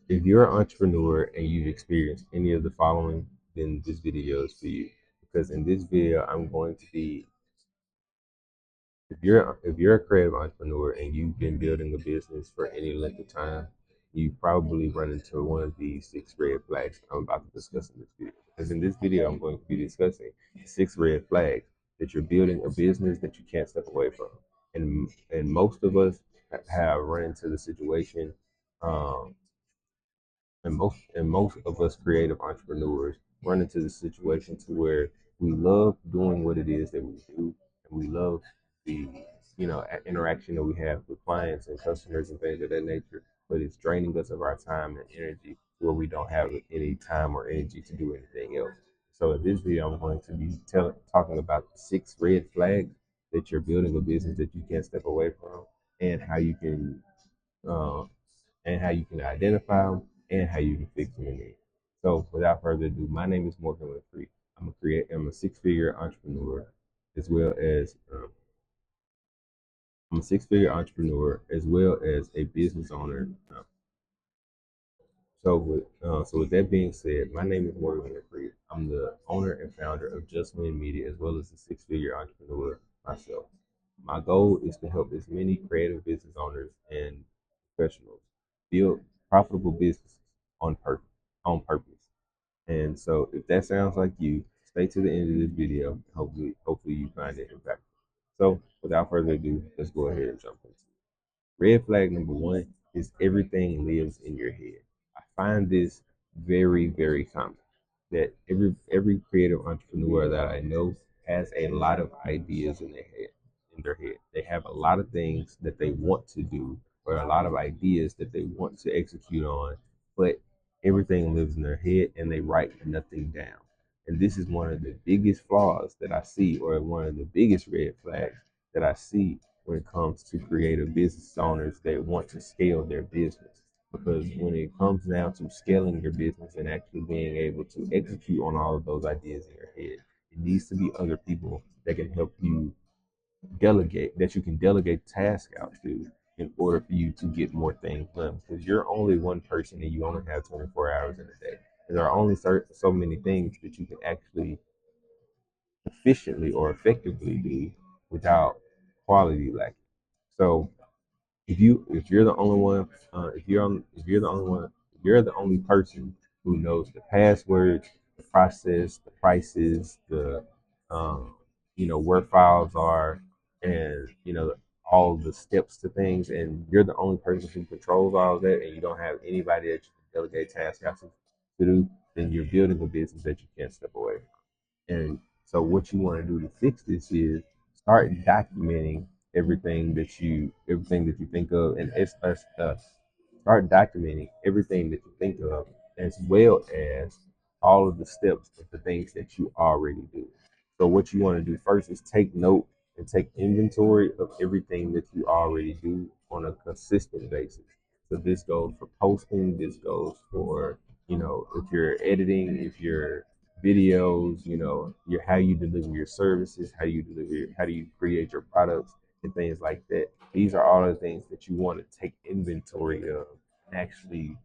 If you're an entrepreneur and you've experienced any of the following, then this video is for you. Because in this video, I'm going to be if you're a creative entrepreneur and you've been building a business for any length of time, you probably run into one of these 6 red flags I'm about to discuss in this video. Because in this video, I'm going to be discussing 6 red flags that you're building a business that you can't step away from. And most of us have run into the situation, um, and most of us creative entrepreneurs run into the situation to where we love doing what it is that we do, and we love the interaction that we have with clients and customers and things of that nature, but it's draining us of our time and energy where we don't have any time or energy to do anything else. So in this video, I'm going to be talking about 6 red flags that you're building a business that you can't step away from, and how you can uh, identify them and how you can fix them in the end. So without further ado, my name is Morgan Winfrey. I'm a six-figure entrepreneur, as well as I'm a six-figure entrepreneur as well as a business owner. So with that being said, my name is Morgan Winfrey. I'm the owner and founder of Just Win Media, as well as a six-figure entrepreneur myself. My goal is to help as many creative business owners and professionals build profitable businesses on purpose. On purpose. And so, if that sounds like you, stay to the end of this video. Hopefully, you find it impactful. So, without further ado, let's go ahead and jump into it. Red flag number one is everything lives in your head. I find this very, very common. That every creative entrepreneur that I know has a lot of ideas in their head. They have a lot of things that they want to do, or a lot of ideas that they want to execute on, but everything lives in their head and they write nothing down. And this is one of the biggest flaws that I see, or one of the biggest red flags that I see when it comes to creative business owners that want to scale their business. Because when it comes down to scaling your business and actually being able to execute on all of those ideas in your head, it needs to be other people that can help you that you can delegate tasks out to in order for you to get more things done. Because you're only one person and you only have 24 hours in a day. And there are only so many things that you can actually efficiently or effectively do without quality lacking. So if you're the only one, if you're the only one, you're the only person who knows the passwords, the process, the prices, the where files are, and all the steps to things, and you're the only person who controls all of that, and you don't have anybody that you can delegate tasks out to do, then you're building a business that you can't step away from. And so what you want to do to fix this is start documenting everything that you think of, and start documenting everything that you think of, as well as all of the steps of the things that you already do. So what you want to do first is take note and take inventory of everything that you already do on a consistent basis. So this goes for posting, this goes for, if you're editing, if you're videos, how you deliver your services, how do you create your products and things like that. These are all the things that you want to take inventory of and actually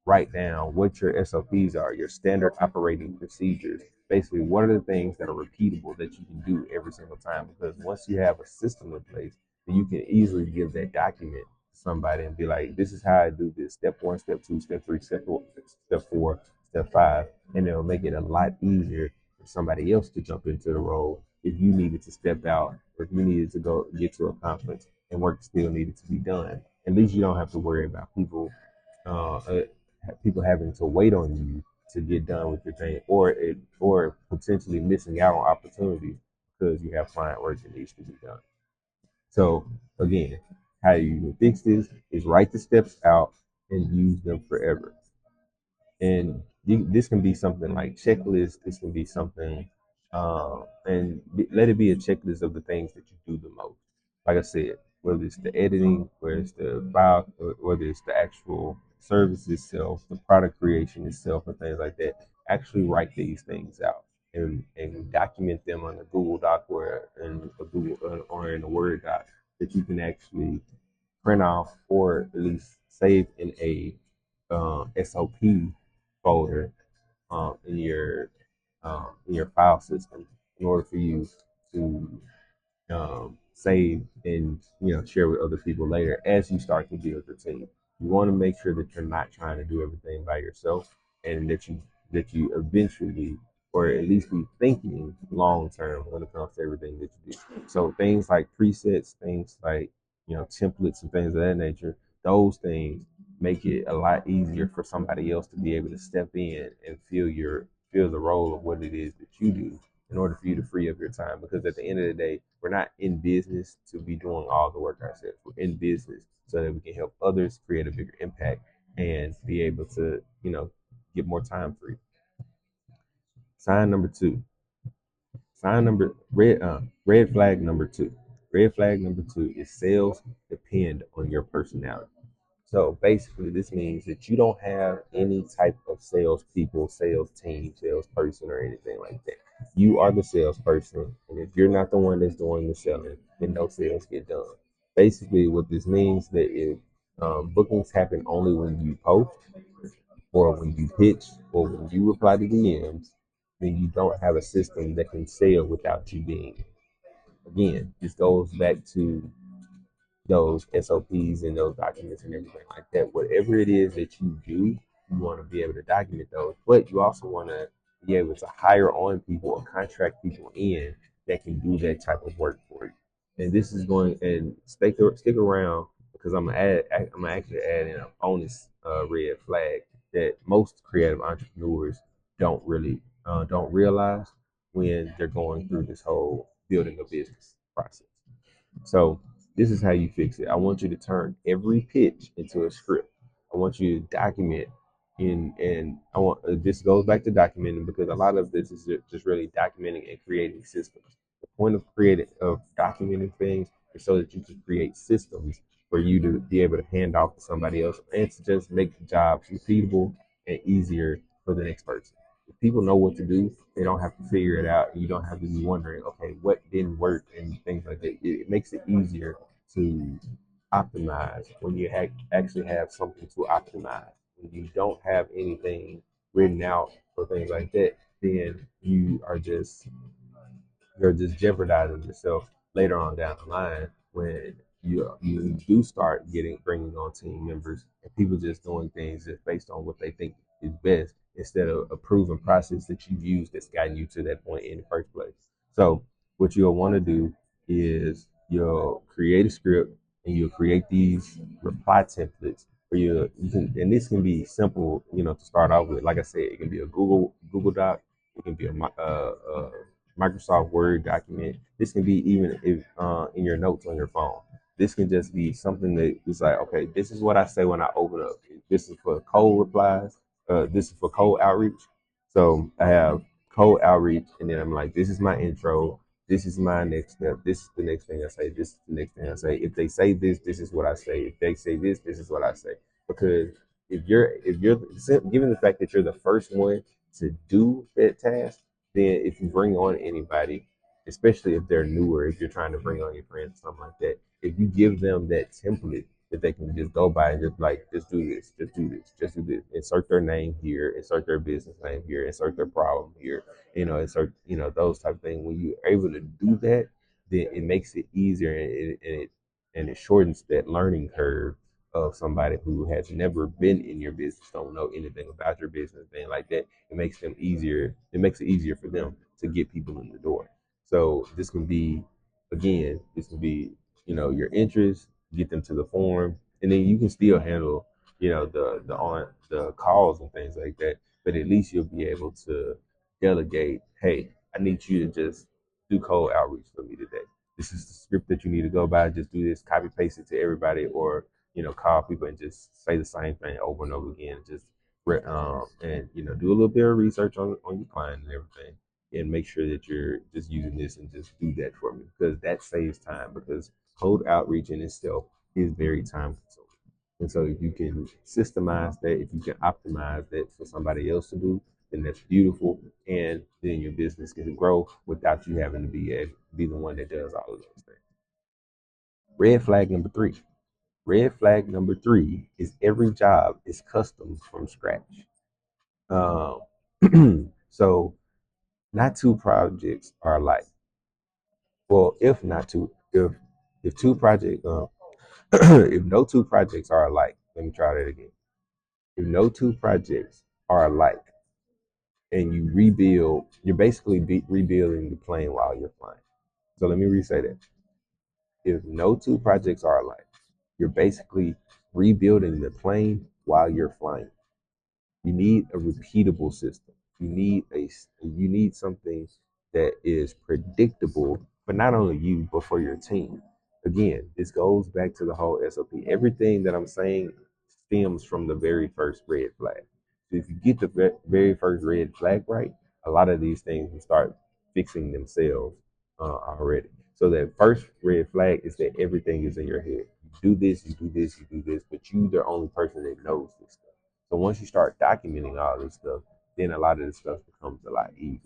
write down what your SOPs are, your standard operating procedures. Basically, what are the things that are repeatable that you can do every single time? Because once you have a system in place, then you can easily give that document to somebody and be like, this is how I do this: step one, step two, step three, step four, step five. And it'll make it a lot easier for somebody else to jump into the role if you needed to step out, or if you needed to go get to a conference and work still needed to be done. At least you don't have to worry about uh, uh, people having to wait on you to get done with your thing, or potentially missing out on opportunities because you have client work that needs to be done. So again, how you fix this is write the steps out and use them forever. And this can be something like checklist. This can be something, let it be a checklist of the things that you do the most. Like I said, whether it's the editing, whether it's the file, whether it's the actual service itself, the product creation itself, and things like that. Actually write these things out and document them on a Google Doc, or in a Word doc that you can actually print off, or at least save in a SOP folder in your file system in order for you to save and share with other people later as you start to build your team. You want to make sure that you're not trying to do everything by yourself, and that you eventually, or at least be thinking long term when it comes to everything that you do. So things like presets, things like templates and things of that nature, those things make it a lot easier for somebody else to be able to step in and feel the role of what it is that you do in order for you to free up your time. Because at the end of the day, we're not in business to be doing all the work ourselves. We're in business so that we can help others create a bigger impact and be able to, get more time free. Sign number two. Sign number red flag number two. Red flag number two is sales depend on your personality. So basically, this means that you don't have any type of salespeople, sales team, salesperson, or anything like that. You are the salesperson, and if you're not the one that's doing the selling, then no sales get done. Basically, what this means that if bookings happen only when you post, or when you pitch, or when you reply to DMs, then you don't have a system that can sell without you being. Again, this goes back to those SOPs and those documents and everything like that. Whatever it is that you do, you want to be able to document those, but you also want to be able to hire on people or contract people in that can do that type of work for you. And this is going and stick around because I'm gonna actually add in a bonus red flag that most creative entrepreneurs don't realize when they're going through this whole building a business process. So this is how you fix it. I want you to turn every pitch into a script. I want you to document and I want this goes back to documenting because a lot of this is just really documenting and creating systems. The point of creating of documenting things is so that you can create systems for you to be able to hand off to somebody else and to just make the job repeatable and easier for the next person. If people know what to do, they don't have to figure it out. You don't have to be wondering, okay, what didn't work and things like that. It makes it easier to optimize when you actually have something to optimize. When you don't have anything written out or things like that, then you're just jeopardizing yourself later on down the line when you do start bringing on team members and people just doing things just based on what they think is best instead of a proven process that you've used that's gotten you to that point in the first place. So what you'll want to do is you'll create a script and you'll create these reply templates where you can, and this can be simple, to start off with. Like I said, it can be a Google Doc, it can be a Microsoft Word document. This can be even if in your notes on your phone. This can just be something that is like, okay, this is what I say when I open up. This is for cold replies. This is for cold outreach. So I have cold outreach, and then I'm like, this is my intro. This is my next step. This is the next thing I say. This is the next thing I say. If they say this, this is what I say. If they say this is what I say. Because if you're given the fact that you're the first one to do that task, then if you bring on anybody, especially if they're newer, if you're trying to bring on your friends, something like that, if you give them that template that they can just go by and just like, just do this, just do this, just do this, insert their name here, insert their business name here, insert their problem here, insert, those type of things. When you're able to do that, then it makes it easier and it shortens that learning curve of somebody who has never been in your business, don't know anything about your business, thing like that. It makes it easier for them to get people in the door. So this can be, your interest, get them to the form, and then you can still handle, the calls and things like that. But at least you'll be able to delegate, hey, I need you to just do cold outreach for me today. This is the script that you need to go by. Just do this, copy paste it to everybody, or call people and just say the same thing over and over again. Just and do a little bit of research on your client and everything, and make sure that you're just using this and just do that for me because that saves time. Because cold outreach in itself is very time consuming, and so if you can systemize that, if you can optimize that for somebody else to do, then that's beautiful, and then your business can grow without you having to be the one that does all of those things. Red flag number three. Red flag number three is every job is custom from scratch. Um, so not two projects are alike. Well, if not two, if two projects, if no two projects are alike, let me try that again. If no two projects are alike, and you rebuild, you're basically rebuilding the plane while you're flying. So let me re-say that. If no two projects are alike, you're basically rebuilding the plane while you're flying. You need a repeatable system. You need something that is predictable for not only you but for your team. Again, this goes back to the whole SOP. Everything that I'm saying stems from the very first red flag. So if you get the very first red flag right, a lot of these things will start fixing themselves already. So that first red flag is that everything is in your head. You do this, you do this, you do this, but you the only person that knows this stuff. So once you start documenting all this stuff, then a lot of this stuff becomes a lot easier.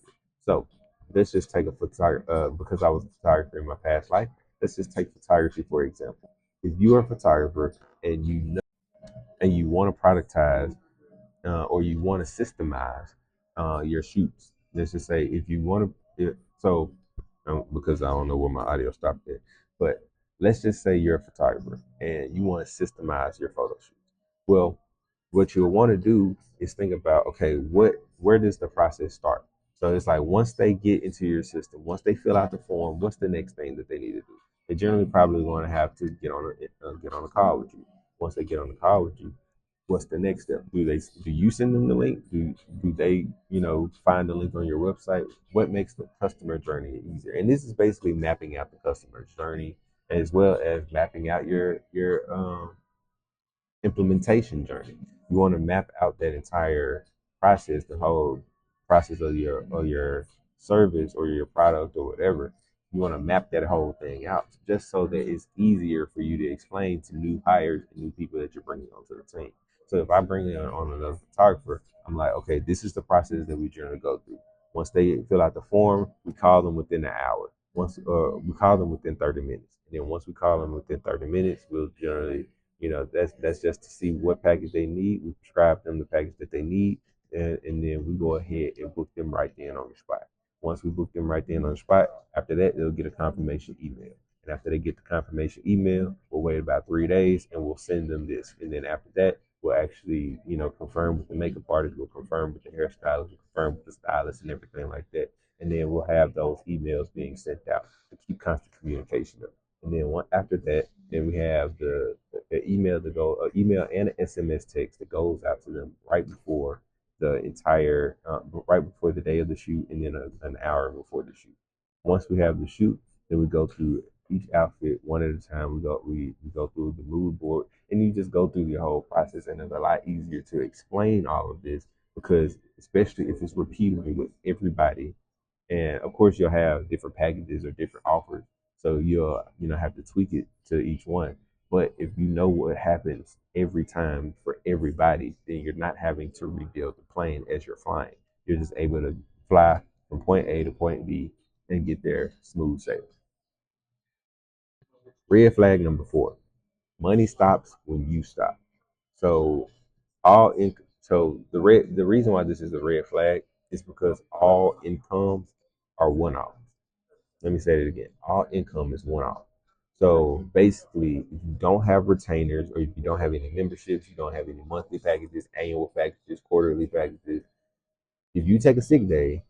So let's just take a photographer, because I was a photographer in my past life. Let's just take photography for example. If you are a photographer and you know and you want to productize or you want to systemize your shoots, let's just say if you want to, so because I don't know where my audio stopped at, but let's just say you're a photographer and you want to systemize your photo shoots. Well, what you'll want to do is think about, okay, where does the process start? So it's like once they get into your system, once they fill out the form, what's the next thing that they need to do? They're generally probably going to have to get on a call with you. Once they get on the call with you, what's the next step? Do you send them the link? Do they find the link on your website? What makes the customer journey easier? And this is basically mapping out the customer journey as well as mapping out your implementation journey. You want to map out that entire process, the whole process of your service or your product or whatever. You want to map that whole thing out just so that it's easier for you to explain to new hires and new people that you're bringing onto the team. So if I bring on another photographer, I'm like, okay, this is the process that we generally go through. Once they fill out the form, we call them within an hour. Once we call them within 30 minutes, and then once we call them within 30 minutes, we'll generally that's just to see what package they need. We prescribe them the package that they need, and then we go ahead and book them right then on the spot. Once we book them right then on the spot, after that they'll get a confirmation email. And after they get the confirmation email, we'll wait about 3 days and we'll send them this. And then after that, we'll actually, confirm with the makeup artist, we'll confirm with the hairstylist, we'll confirm with the stylist and everything like that. And then we'll have those emails being sent out to keep constant communication up. And then after that, then we have the email to go, email and an SMS text that goes out to them right before the day of the shoot, and then an hour before the shoot. Once we have the shoot, then we go through each outfit one at a time. We go through the mood board, and you just go through the whole process, and it's a lot easier to explain all of this because, especially if it's repeatable with everybody, and of course you'll have different packages or different offers, so you'll have to tweak it to each one. But if you know what happens every time for everybody, then you're not having to rebuild the plane as you're flying. You're just able to fly from point A to point B and get there smooth sailing. Red flag number four: money stops when you stop. So all in the reason why this is a red flag is because all incomes are one off. Let me say it again. All income is one off. So basically, if you don't have retainers or if you don't have any memberships, you don't have any monthly packages, annual packages, quarterly packages, if you take a sick day,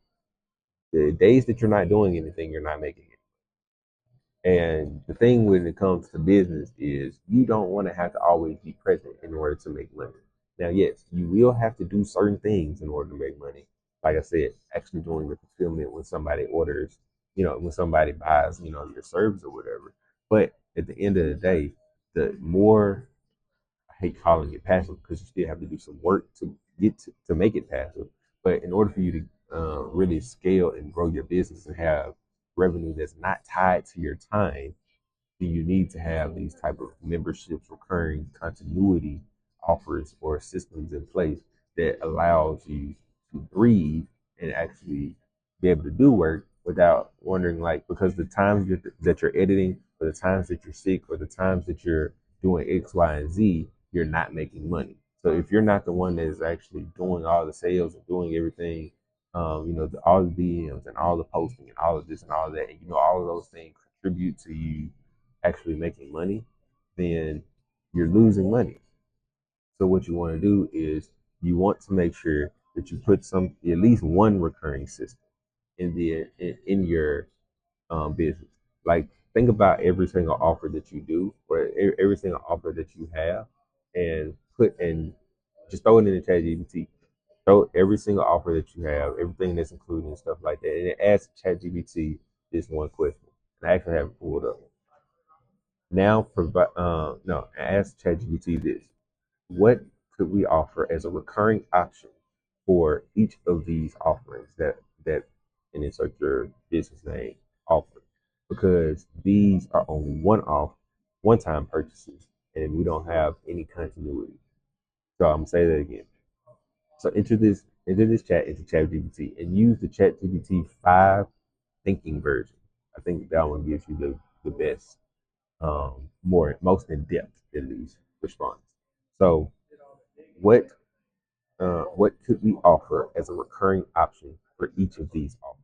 the days that you're not doing anything, you're not making it. And the thing when it comes to business is you don't want to have to always be present in order to make money. Now, yes, you will have to do certain things in order to make money. Like I said, actually doing the fulfillment when somebody orders, when somebody buys, your service or whatever. But at the end of the day, the more I hate calling it passive because you still have to do some work to to make it passive. But in order for you to really scale and grow your business and have revenue that's not tied to your time, then you need to have these type of memberships, recurring continuity offers or systems in place that allows you to breathe and actually be able to do work without wondering, like, because the times that you're editing or the times that you're sick or the times that you're doing X, Y, and Z, you're not making money. So if you're not the one that is actually doing all the sales and doing everything, all the DMs and all the posting and all of this and all of that, and all of those things contribute to you actually making money, then you're losing money. So what you want to do is you want to make sure that you put at least one recurring system in your business. Like think about every single offer that you do or every single offer that you have, and just throw it in the chat GPT. Throw every single offer that you have, everything that's included and stuff like that, and then ask ChatGPT this one question. And I actually have it pulled up. Now, provide no, ask ChatGPT this: what could we offer as a recurring option for each of these offerings that and insert your business name offer? Because these are only one-time purchases, and we don't have any continuity. So I'm gonna say that again. So into this chat into ChatGPT and use the ChatGPT 5 thinking version. I think that one gives you the best, most in depth at least response. So what what could we offer as a recurring option for each of these offers?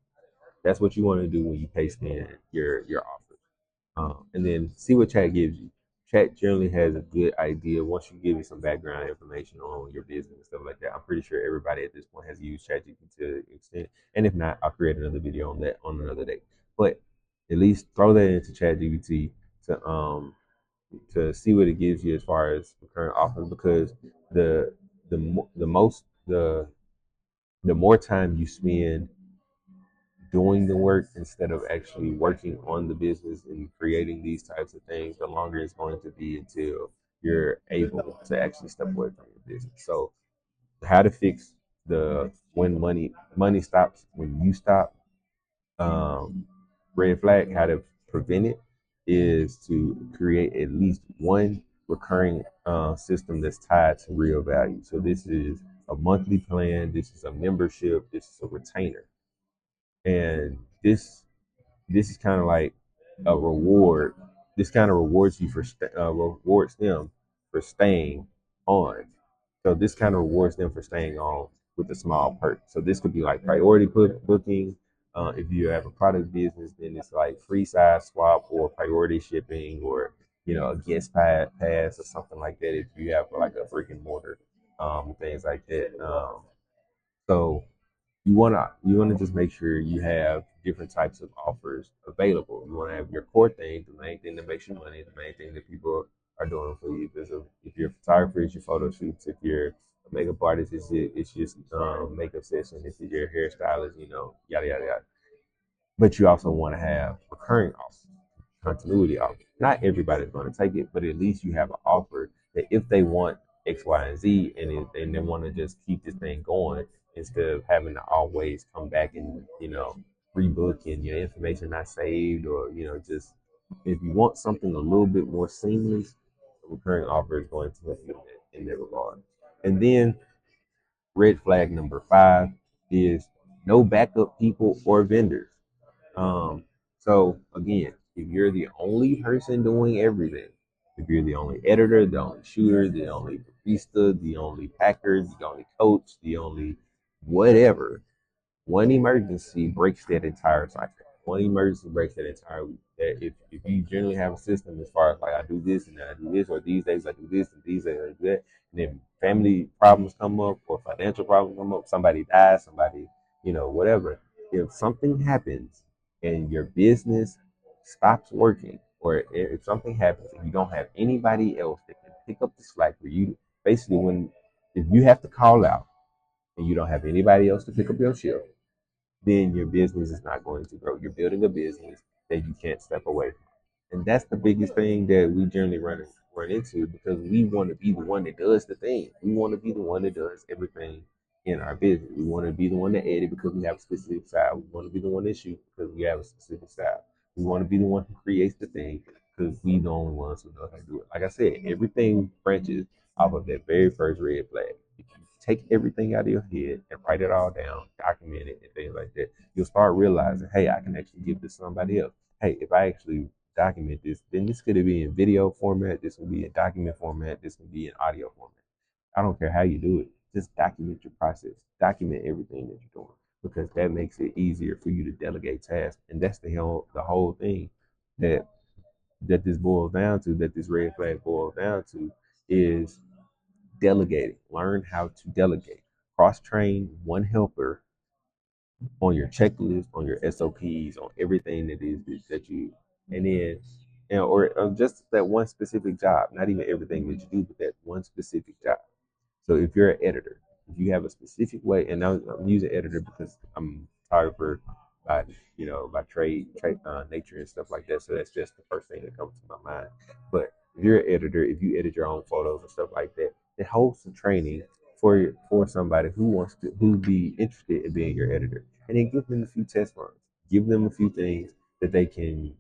That's what you want to do when you paste in your offers, and then see what chat gives you. Chat generally has a good idea once you give you some background information on your business and stuff like that. I'm pretty sure everybody at this point has used ChatGPT to an extent, and if not, I'll create another video on that on another day. But at least throw that into ChatGPT to to see what it gives you as far as recurring offers, because the the more time you spend doing the work instead of actually working on the business and creating these types of things, the longer it's going to be until you're able to actually step away from your business. So how to fix the when money stops when you stop, um, red flag, how to prevent it is to create at least one recurring system that's tied to real value. So this is a monthly plan, this is a membership, this is a retainer, and this is kind of like a reward. This kind of rewards you rewards them for staying on. So this kind of rewards them for staying on with a small perk. So this could be like priority booking. If you have a product business, then it's like free size swap or priority shipping, or a guest pass or something like that. If you have like a brick and mortar, things like that. So you wanna just make sure you have different types of offers available. You wanna have your core thing, the main thing that makes you money, the main thing that people are doing for you. If you're a photographer, it's your photo shoots. If you're a makeup artist, it's just makeup session. If you're a hairstylist, yada yada yada. But you also want to have recurring offers, continuity offers. Not everybody's going to take it, but at least you have an offer that if they want X, Y, and Z, and they want to just keep this thing going instead of having to always come back and rebook and your information not saved, or just if you want something a little bit more seamless, a recurring offer is going to help you in that regard. And then red flag number 5 is no backup people or vendors. So again, if you're the only person doing everything, if you're the only editor, the only shooter, the only barista, the only packer, the only coach, the only whatever, one emergency breaks that entire cycle. One emergency breaks that entire week. That if you generally have a system as far as like I do this and then I do this, or these days I do this and these days I do that, and then family problems come up or financial problems come up, somebody dies, somebody, whatever. If something happens and your business stops working, or if something happens and you don't have anybody else that can pick up the slack for you, basically when if you have to call out and you don't have anybody else to pick up your shift, then your business is not going to grow. You're building a business that you can't step away from. And that's the biggest thing that we generally run into, because we want to be the one that does the thing. We want to be the one that does everything in our business. We want to be the one that edit because we have a specific style. We want to be the one that shoot because we have a specific style. We want to be the one who creates the thing because we the only ones who know how to do it. Like I said, everything branches off of that very first red flag. If you take everything out of your head and write it all down, document it, and things like that, you'll start realizing, hey, I can actually give this to somebody else. Hey, if I actually document this, then this could be in video format, this will be in document format, this can be in audio format. I don't care how you do it. Just document your process. Document everything that you're doing because that makes it easier for you to delegate tasks. And that's the whole thing that this boils down to, that this red flag boils down to, is delegating. Learn how to delegate. Cross train one helper on your checklist, on your SOPs, on everything that is that you, and then, or just that one specific job. Not even everything that you do, but that one specific job. So if you're an editor, if you have a specific way, and I'm using editor because I'm a photographer by by trade nature and stuff like that. So that's just the first thing that comes to my mind. But if you're an editor, if you edit your own photos and stuff like that, it holds some training for somebody who be interested in being your editor, and then give them a few test runs, give them a few things that they can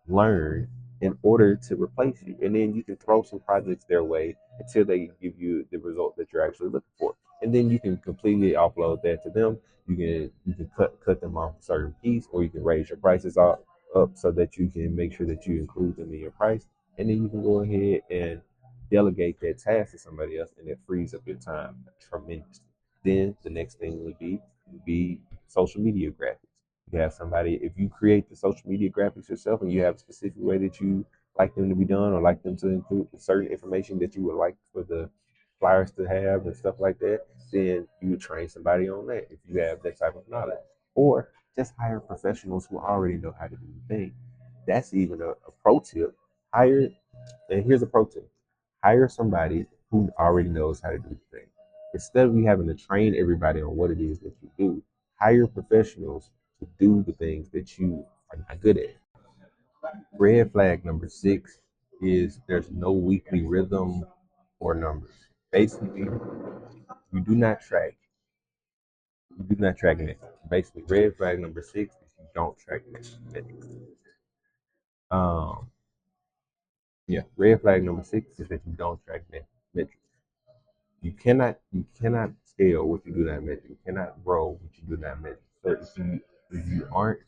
learn in order to replace you, and then you can throw some projects their way until they give you the result that you're actually looking for. And then you can completely offload that to them. You can cut them off a certain piece, or you can raise your prices up so that you can make sure that you include them in your price. And then you can go ahead and delegate that task to somebody else, and it frees up your time tremendously. Then the next thing would be social media graphics. You have somebody, if you create the social media graphics yourself and you have a specific way that you like them to be done, or like them to include certain information that you would like for the flyers to have and stuff like that, then you would train somebody on that if you have that type of knowledge. Or just hire professionals who already know how to do the thing. That's even a pro tip. Hire, and here's a pro tip: hire somebody who already knows how to do the thing. Instead of you having to train everybody on what it is that you do, hire professionals to do the things that you are not good at. Red flag number 6 is there's no weekly rhythm or numbers. Basically, you do not track. You do not track it. Basically, red flag number 6 is you don't track metrics. Um, yeah, red flag number 6 is that you don't track metrics. You cannot scale what you do not measure. You cannot grow what you do not measure. So if you aren't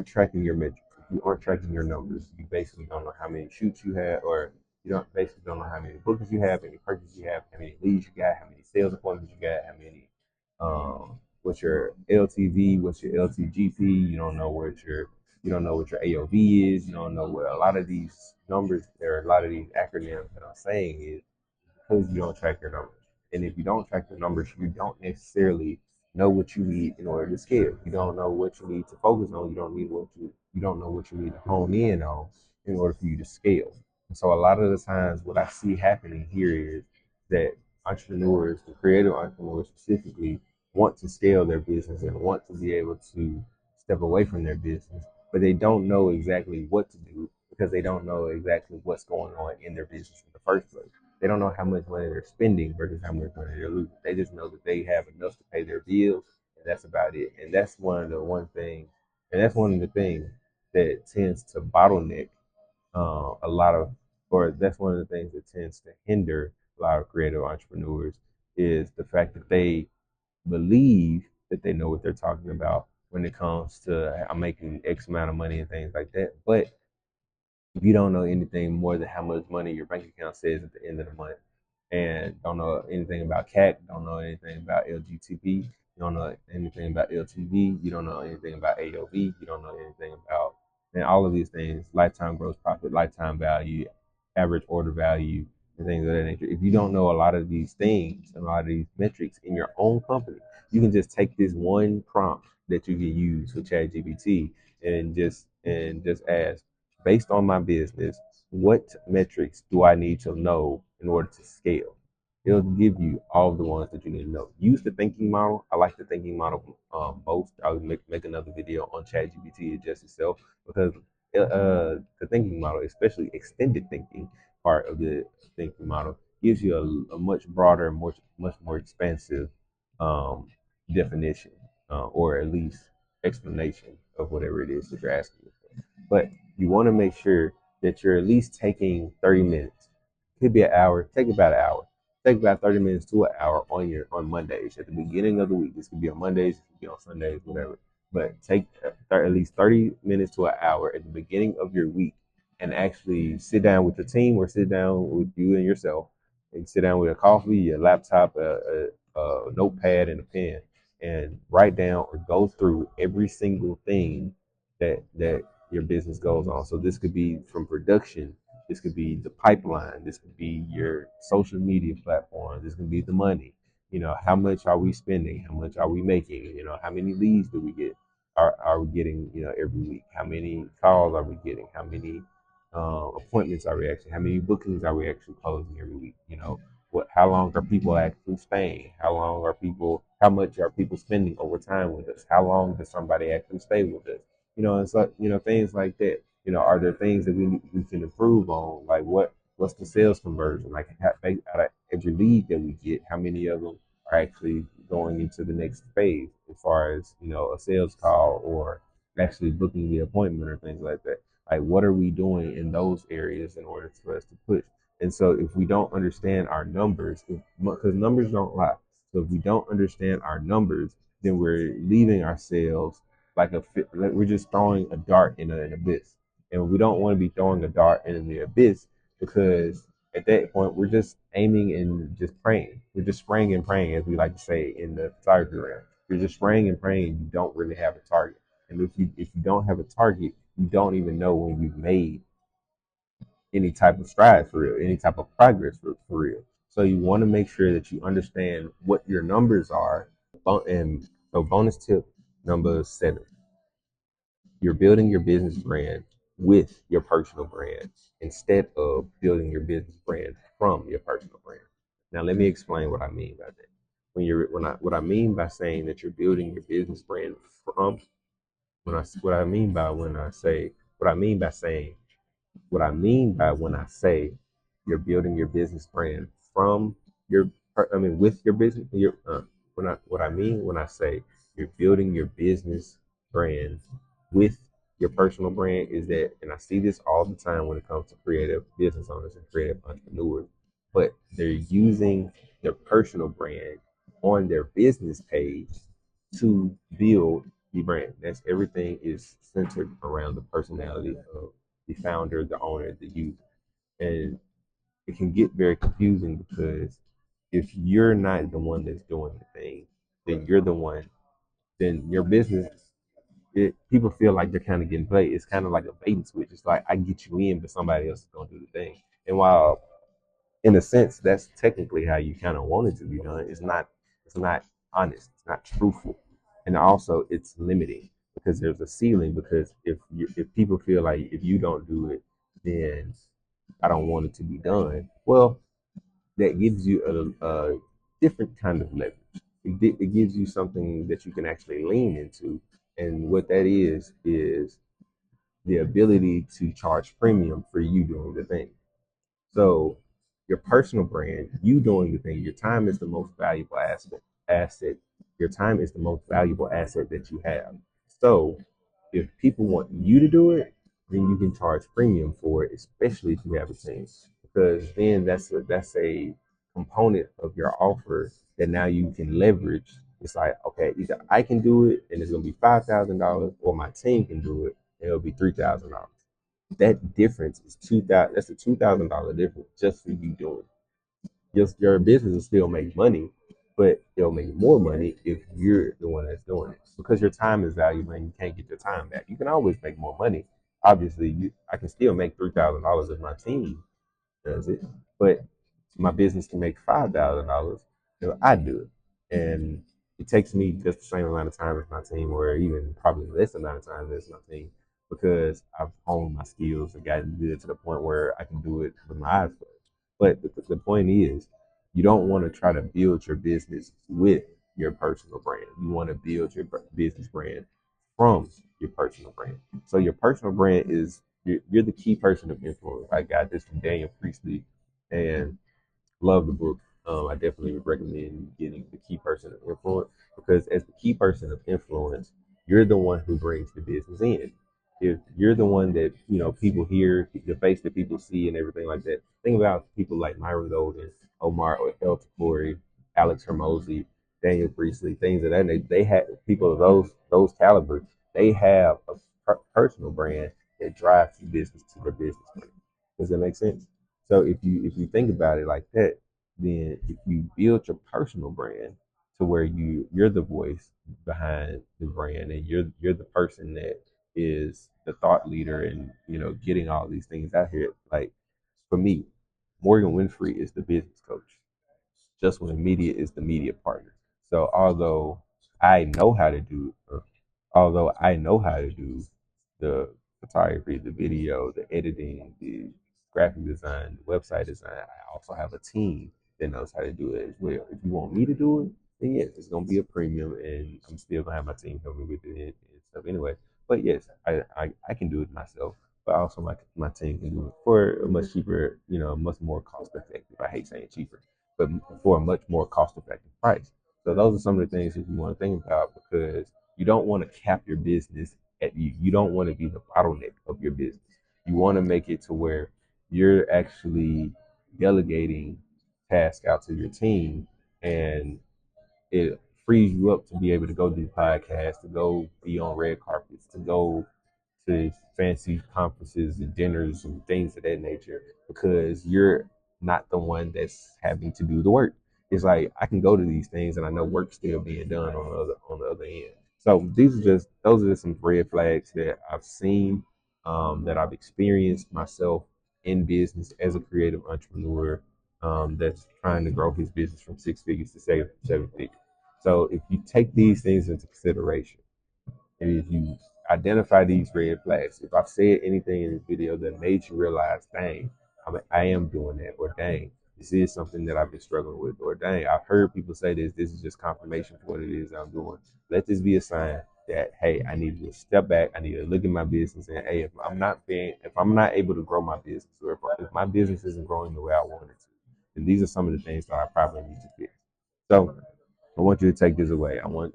tracking your metrics, if you aren't tracking your numbers, you basically don't know how many shoots you had, or you don't know how many bookings you have, how many purchases you have, how many leads you got, how many sales appointments you got, how many what's your LTV, what's your LTGP. You don't know what your AOV is. You don't know what a lot of these numbers, there are a lot of these acronyms that I'm saying is because you don't track your numbers. And if you don't track your numbers, you don't necessarily know what you need in order to scale. You don't know what you need to focus on. You don't know what you need to hone in on in order for you to scale. And so a lot of the times what I see happening here is that entrepreneurs, the creative entrepreneurs specifically, want to scale their business and want to be able to step away from their business, but they don't know exactly what to do because they don't know exactly what's going on in their business in the first place. They don't know how much money they're spending versus how much money they're losing. They just know that they have enough to pay their bills, and that's about it. And that's one of the things that tends to bottleneck a lot of, or that's one of the things that tends to hinder a lot of creative entrepreneurs, is the fact that they believe that they know what they're talking about when it comes to I'm making X amount of money and things like that. But if you don't know anything more than how much money your bank account says at the end of the month, and don't know anything about CAC, don't know anything about LGTV, you don't know anything about LTV, you don't know anything about AOV, you don't know anything about, and all of these things: lifetime gross profit, lifetime value, average order value, and things of that nature. If you don't know a lot of these things and a lot of these metrics in your own company, you can just take this one prompt that you can use with ChatGPT and just ask, based on my business, what metrics do I need to know in order to scale? It'll give you all the ones that you need to know. Use the thinking model. I like the thinking model most. I'll make another video on ChatGPT just itself, because the thinking model, especially extended thinking part of the thinking model, gives you a much broader, much more expansive um, definition, or at least explanation of whatever it is that you're asking for. But you want to make sure that you're at least taking 30 minutes. Could be an hour. Take about an hour. Take about 30 minutes to an hour on Mondays at the beginning of the week. This could be on Mondays, it could be on Sundays, whatever. but take at least 30 minutes to an hour at the beginning of your week and actually sit down with the team or sit down with you and yourself and sit down with a coffee, your laptop, a notepad, and a pen and write down or go through every single thing that your business goes on. So this could be from production, this could be the pipeline, this could be your social media platform, this could be the money. How much are we spending? How much are we making? How many leads do we get? Are we getting, every week? How many calls are we getting? How many appointments are we actually? How many bookings are we actually closing every week? How long are people actually staying? How much are people spending over time with us? How long does somebody actually stay with us? And so, things like that. Are there things that we can improve on? Like what's the sales conversion? Like out of every lead that we get, how many of them are actually going into the next phase as far as, a sales call or actually booking the appointment or things like that. Like what are we doing in those areas in order for us to push? And so if we don't understand our numbers, because numbers don't lie. So if we don't understand our numbers, then we're leaving ourselves like we're just throwing a dart in an abyss. And we don't want to be throwing a dart in the abyss because at that point we're just aiming and just praying. We're just spraying and praying, as we like to say in the photography realm. You're just spraying and praying. You don't really have a target. And if you don't have a target, you don't even know when you've made any type of stride for real, any type of progress for real. So you want to make sure that you understand what your numbers are. And so bonus tip number 7, you're building your business brand with your personal brand instead of building your business brand from your personal brand. Now let me explain what I mean by that. What I mean by saying that you're building your business brand from what I mean by when I say what I mean by saying what I mean by when I say you're building your business brand from your, with your business, what I mean when I say you're building your business brand with your personal brand is that, and I see this all the time when it comes to creative business owners and creative entrepreneurs, but they're using their personal brand on their business page to build the brand. That's everything is centered around the personality of the founder, the owner, the user. And it can get very confusing because if you're not the one that's doing the thing, then you're the one, then your business, people feel like they're kind of getting played. It's kind of like a bait and switch. It's like I get you in, but somebody else is going to do the thing. And while in a sense, that's technically how you kind of want it to be done. It's not honest. It's not truthful, and also it's limiting because there's a ceiling. Because if people feel like if you don't do it, then I don't want it to be done. Well, that gives you a different kind of leverage. It gives you something that you can actually lean into, and what that is the ability to charge premium for you doing the thing. So your personal brand, you doing the thing, your time is the most valuable asset. Your time is the most valuable asset that you have. So if people want you to do it, then you can charge premium for it, especially if you have a team. Because then that's a component of your offer that now you can leverage. It's like, okay, either I can do it and it's gonna be $5,000, or my team can do it and it'll be $3,000. That difference is 2,000. That's a $2,000 difference just for you doing it. Your business will still make money, but it'll make more money if you're the one that's doing it because your time is valuable and you can't get your time back. You can always make more money. Obviously, I can still make $3,000 if my team does it, but my business can make $5,000 if I do it, and it takes me just the same amount of time as my team, or even probably less amount of time as my team, because I've honed my skills and gotten good to the point where I can do it with my eyes closed. But the point is, you don't want to try to build your business with your personal brand. You want to build your business brand from your personal brand. So your personal brand is you're the key person of influence. I got this from Daniel Priestley, and love the book. I definitely would recommend getting the key person of influence because as the key person of influence, you're the one who brings the business in. If you're the one that people hear, the face that people see, and everything like that. Think about people like Myron Golden, Omar El Alex Hermosi. Daniel Priestley, things of that nature. They had people of those calibers. They have a personal brand that drives the business to their business plan. Does that make sense? So if you think about it like that, then if you build your personal brand to where you're the voice behind the brand and you're the person that is the thought leader and getting all these things out here. Like for me, Morgan Winfrey is the business coach. Just When Media is the media partner. So I know how to do, although I know how to do the photography, the video, the editing, the graphic design, the website design, I also have a team that knows how to do it as well. If you want me to do it, then yes, it's gonna be a premium, and I'm still gonna have my team help me with it and stuff anyway. But yes, I can do it myself, but also my team can do it for a much cheaper, much more cost effective. I hate saying cheaper, but for a much more cost effective price. So those are some of the things that you want to think about, because you don't want to cap your business at you. You don't want to be the bottleneck of your business. You want to make it to where you're actually delegating tasks out to your team, and it frees you up to be able to go do podcasts, to go be on red carpets, to go to fancy conferences and dinners and things of that nature, because you're not the one that's having to do the work. It's like I can go to these things and I know work's still being done on the other end. So those are just some red flags that I've seen, that I've experienced myself in business as a creative entrepreneur, that's trying to grow his business from 6 figures to seven figures. So if you take these things into consideration, and if you identify these red flags, if I've said anything in this video that made you realize, dang, I am doing that, or dang, this is something that I've been struggling with, or dang, I've heard people say this is just confirmation for what it is I'm doing. Let this be a sign that, hey, I need to step back. I need to look at my business, and hey, if I'm not able to grow my business, or if my business isn't growing the way I want it to, then these are some of the things that I probably need to fix. So I want you to take this away. I want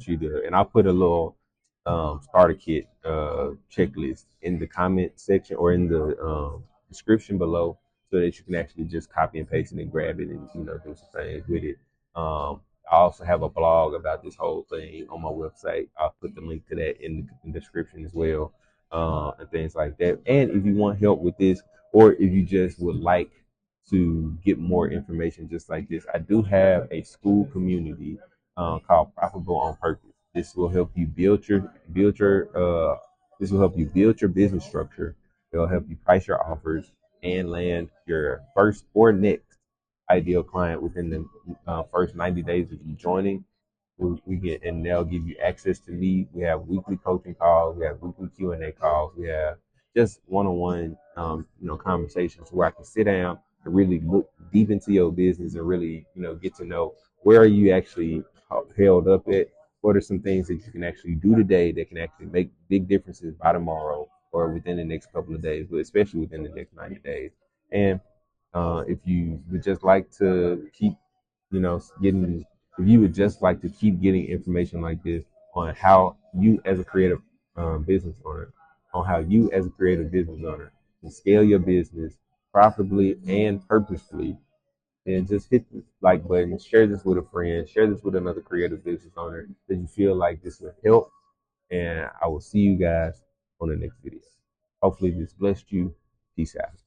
you to, and I'll put a little starter kit checklist in the comment section or in the description below, so that you can actually just copy and paste it and grab it and do some things with it. I also have a blog about this whole thing on my website. I'll put the link to that in the description as well, and things like that. And if you want help with this, or if you just would like to get more information just like this, I do have a Skool community called Profitable on Purpose. This will help you this will help you build your business structure. It'll help you price your offers and land your first or next ideal client within the first 90 days of you joining. We get, and they'll give you access to me. We have weekly coaching calls. We have weekly Q&A calls. We have just one-on-one, conversations where I can sit down and really look deep into your business and really, get to know where are you actually held up at. What are some things that you can actually do today that can actually make big differences by tomorrow or within the next couple of days, but especially within the next 90 days. And if you would just like to keep, getting, if you would just like to keep getting information like this on how you as a creative business owner, can scale your business profitably and purposefully, and just hit the like button, share this with a friend, share this with another creative business owner that you feel like this will help. And I will see you guys on the next video. Hopefully this blessed you. Peace out.